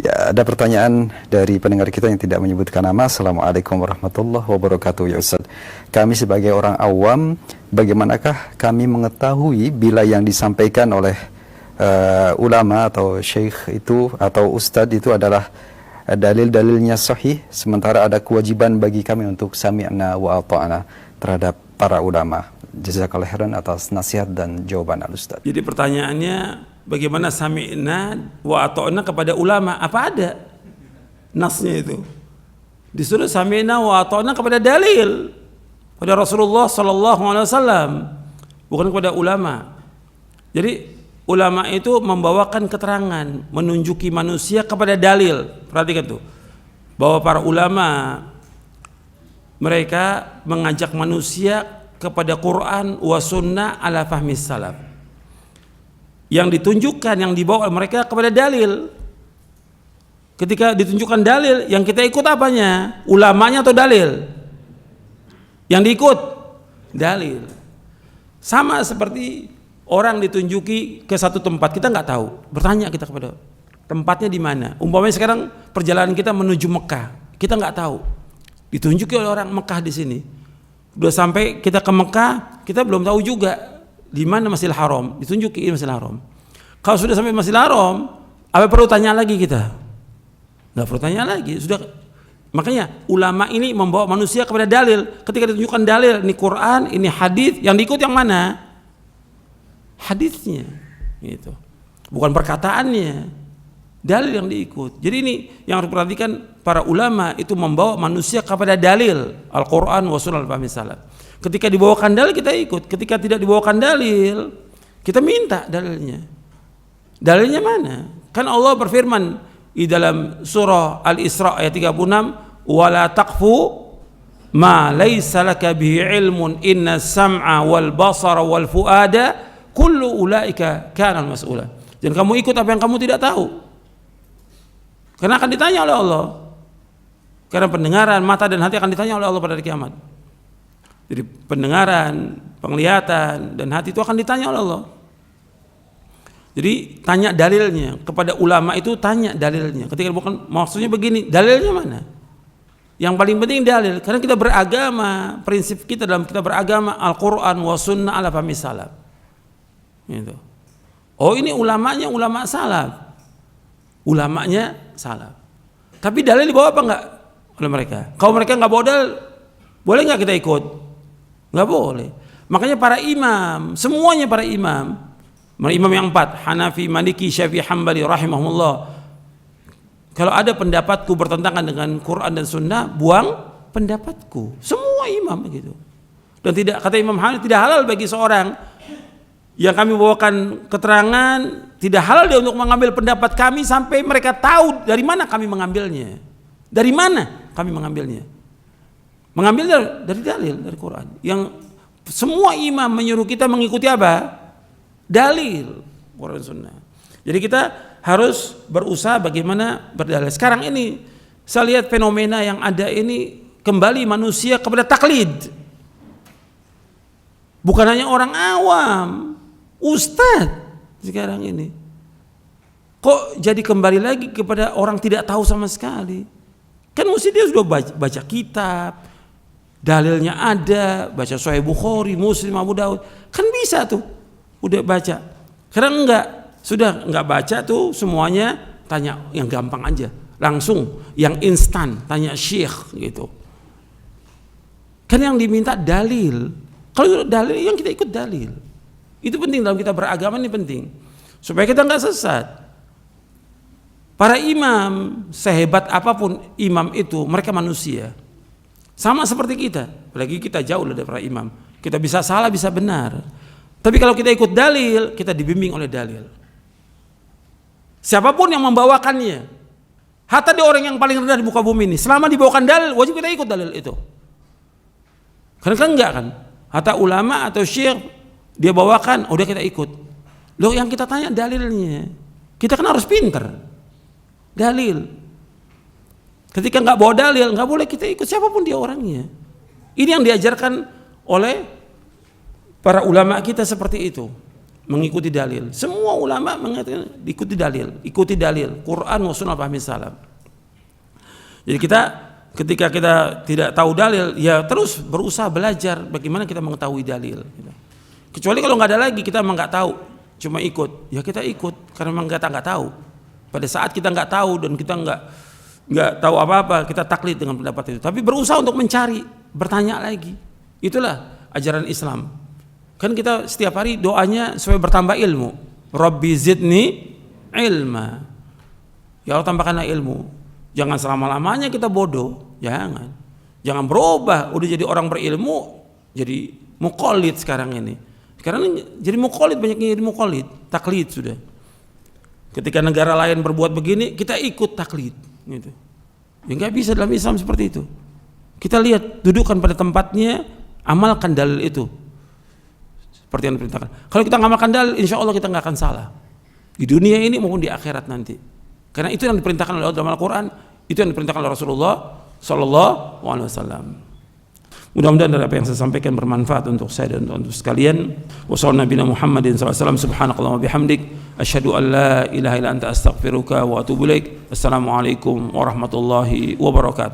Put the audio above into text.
Ya, ada pertanyaan dari pendengar kita yang tidak menyebutkan nama. Assalamualaikum warahmatullahi wabarakatuh. Ya Ustaz, kami sebagai orang awam, bagaimanakah kami mengetahui bila yang disampaikan oleh ulama atau syekh itu atau ustadz itu adalah dalil-dalilnya sahih, sementara ada kewajiban bagi kami untuk sami'na wa ata'na terhadap para ulama. Jazakallahu khairan atas nasihat dan jawaban al-ustadz. Jadi pertanyaannya, bagaimana sami'na wa ata'na kepada ulama? Apa ada nasnya itu? Disuruh sami'na wa ata'na kepada dalil, pada Rasulullah sallallahu alaihi wasallam, bukan kepada ulama. Jadi ulama itu membawakan keterangan, menunjuki manusia kepada dalil. Perhatikan tuh, bahwa para ulama mereka mengajak manusia kepada Quran wa sunnah ala fahmis salaf. Yang ditunjukkan, yang dibawa mereka kepada dalil. Ketika ditunjukkan dalil, yang kita ikut apanya? Ulamanya atau dalil? Yang diikut dalil. Sama seperti orang ditunjuki ke satu tempat, kita nggak tahu, bertanya kita kepada tempatnya di mana. Umpamanya sekarang perjalanan kita menuju Mekah, kita nggak tahu, ditunjuki oleh orang Mekah di sini. Udah sampai kita ke Mekah, kita belum tahu juga di mana Masjidil Haram, ditunjuki Masjidil Haram. Kalau sudah sampai Masjidil Haram, apa perlu tanya lagi kita? Nggak perlu tanya lagi, sudah. Makanya ulama ini membawa manusia kepada dalil. Ketika ditunjukkan dalil, ini Quran, ini hadis, yang diikut yang mana? Hadisnya, gitu. Bukan perkataannya, dalil yang diikut. Jadi ini yang harus diperhatikan, para ulama itu membawa manusia kepada dalil Al-Quran wa sunnah al-fahmi salaf. Ketika dibawakan dalil kita ikut, ketika tidak dibawakan dalil kita minta dalilnya. Dalilnya mana? Kan Allah berfirman di dalam surah Al-Isra ayat 36, wala taqfu ma laysa laka bihi ilmun inna sam'a wal basara wal fuada kullu ulaika kana mas'ula. Dan kamu ikut apa yang kamu tidak tahu, karena akan ditanya oleh Allah. Karena pendengaran, mata dan hati akan ditanya oleh Allah pada hari kiamat. Jadi pendengaran, penglihatan dan hati itu akan ditanya oleh Allah. Jadi tanya dalilnya kepada ulama, itu tanya dalilnya. Ketika bukan maksudnya begini, dalilnya mana? Yang paling penting dalil, karena kita beragama, prinsip kita dalam kita beragama Al-Quran wa sunnah ala fahmi salaf. Gitu. Oh ini ulamanya ulama salaf, ulamanya salaf. Tapi dalil dibawa apa enggak oleh mereka? Kalau mereka nggak bawa dalil, boleh nggak kita ikut? Nggak boleh. Makanya para imam, semuanya para imam yang 4, Hanafi, Maliki, Syafi'i, Hambali rahimahumullah, kalau ada pendapatku bertentangan dengan Quran dan Sunnah, buang pendapatku. Semua imam begitu. Dan tidak, kata Imam Hanafi, tidak halal bagi seorang yang kami bawakan keterangan, tidak halal dia untuk mengambil pendapat kami sampai mereka tahu dari mana kami mengambilnya. Dari mana kami mengambilnya? Mengambilnya dari dalil, dari Quran. Yang semua imam menyuruh kita mengikuti apa? Dalil Quran Sunnah. Jadi kita harus berusaha bagaimana berdalil. Sekarang ini saya lihat fenomena yang ada ini, kembali manusia kepada taklid. Bukan hanya orang awam, ustadz sekarang ini. Kok jadi kembali lagi kepada orang tidak tahu sama sekali? Kan mesti dia sudah baca kitab, dalilnya ada, baca Sahih Bukhari, Muslim, Abu Daud, kan bisa tuh, udah baca. Karena sudah enggak baca tuh semuanya, tanya yang gampang aja, langsung yang instan, tanya syekh gitu. Kan yang diminta dalil. Kalau dalil, yang kita ikut dalil. Itu penting dalam kita beragama, ini penting supaya kita enggak sesat. Para imam, sehebat apapun imam itu, mereka manusia. Sama seperti kita, apalagi kita jauh dari para imam. Kita bisa salah, bisa benar. Tapi kalau kita ikut dalil, kita dibimbing oleh dalil. Siapapun yang membawakannya, hatta di orang yang paling rendah di muka bumi ini, selama dibawakan dalil, wajib kita ikut dalil itu. Karena kan enggak kan, hatta ulama atau syekh dia bawakan, udah kita ikut. Loh, yang kita tanya dalilnya. Kita kan harus pinter. Dalil. Ketika nggak bawa dalil, nggak boleh kita ikut siapapun dia orangnya. Ini yang diajarkan oleh para ulama kita seperti itu. mengikuti dalil. Semua ulama mengatakan ikuti dalil Quran wa sunnah fahmi salaf. Jadi kita ketika kita tidak tahu dalil, ya terus berusaha belajar bagaimana kita mengetahui dalil. Kecuali kalau nggak ada lagi, kita memang nggak tahu, cuma ikut, ya kita ikut karena memang kita nggak tahu. Pada saat kita nggak tahu dan kita nggak tahu apa-apa, kita taklid dengan pendapat itu. Tapi berusaha untuk mencari, bertanya lagi. Itulah ajaran Islam. Kan kita setiap hari doanya supaya bertambah ilmu. Rabbi zidni ilma. Ya Allah tambahkanlah ilmu. Jangan selama-lamanya kita bodoh, jangan berubah. Udah jadi orang berilmu, jadi muqallid sekarang ini. Sekarang jadi muqallid, banyaknya jadi muqallid, taklid sudah. Ketika negara lain berbuat begini, kita ikut taklid, gitu. Ya nggak bisa dalam Islam seperti itu. Kita lihat, dudukkan pada tempatnya, amalkan dalil itu. Seperti yang diperintahkan. Kalau kita ngamalkan dalil, insya Allah kita nggak akan salah. Di dunia ini maupun di akhirat nanti. Karena itu yang diperintahkan oleh Allah dalam Al-Quran, itu yang diperintahkan oleh Rasulullah Sallallahu Alaihi Wasallam. Mudah-mudahan dari apa yang saya sampaikan bermanfaat untuk saya dan untuk sekalian. Wassalamualaikum Muhammadin SAW. Subhanakallahumma bihamdik. Asyhadu an la ilaha illa anta astaghfiruka wa atubu ilaik. Assalamualaikum warahmatullahi wabarakatuh.